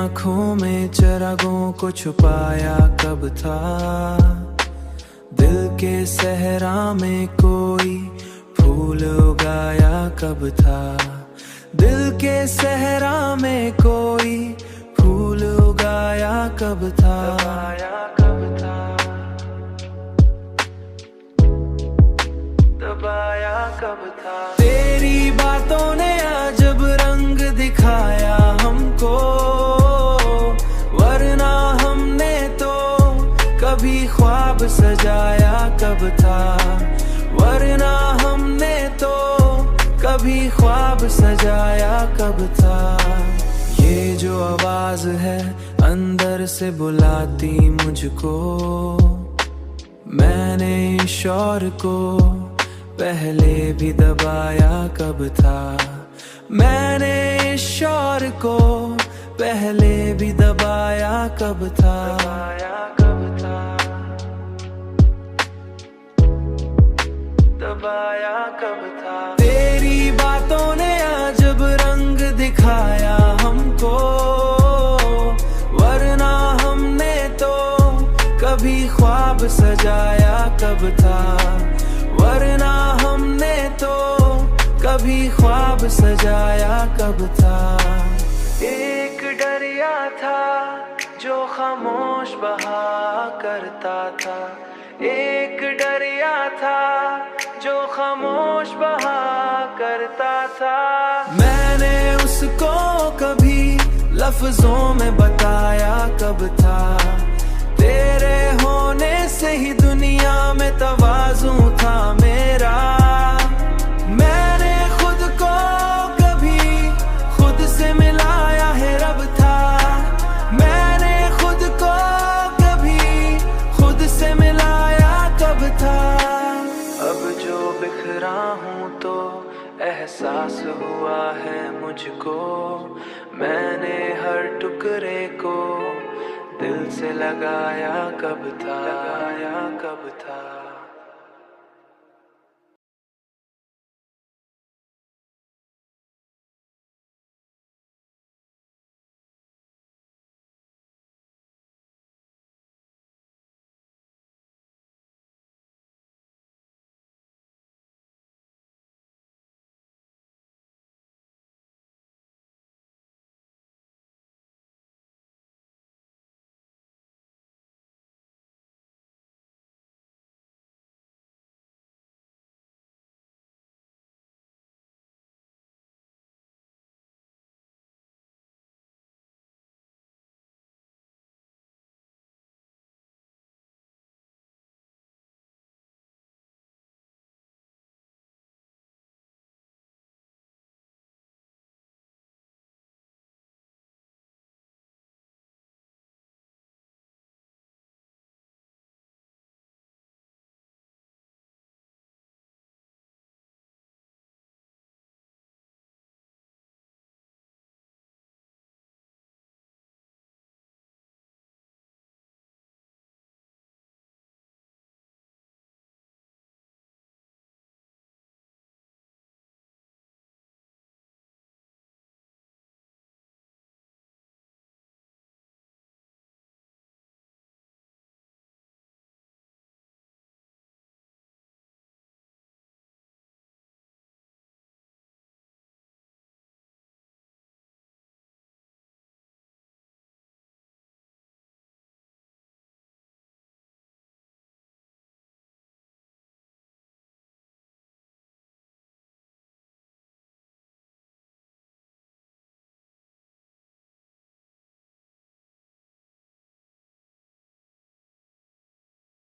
आँखों में चिरागों को छुपाया कब था। दिल के सहरा में कोई फूल उगाया कब था। दिल के सहरा में कोई फूल उगाया कब था। दबाया कब था। तेरी बातों ने अजब रंग दिखाया हमको, वरना हमने तो कभी ख्वाब सजाया कब था। वरना हमने तो कभी ख्वाब सजाया कब था। ये जो आवाज है अंदर से बुलाती मुझको, मैंने इस शौर को पहले भी दबाया कब था। मैंने इस शौर को पहले भी दबाया कब था। दबाया कब था। तेरी बातों ने अजब रंग दिखाया हमको, वरना हमने तो कभी ख्वाब सजाया कब था। वरना हमने तो कभी ख्वाब सजाया कब था। एक दरिया था जो खामोश बहा करता था। एक दरिया था जो खामोश बहा करता था। मैंने उसको कभी लफ्जों में बताया कब था। तेरे होने से ही दुनिया में तवाज़ु था मेरा। मैंने खुद को कभी खुद से मिलाया है रब था। मैंने खुद को कभी खुद से मिलाया कब था। अब जो बिखरा हूँ तो एहसास हुआ है मुझको, मैंने हर टुकड़े को दिल से लगाया कब था। लगाया कब था।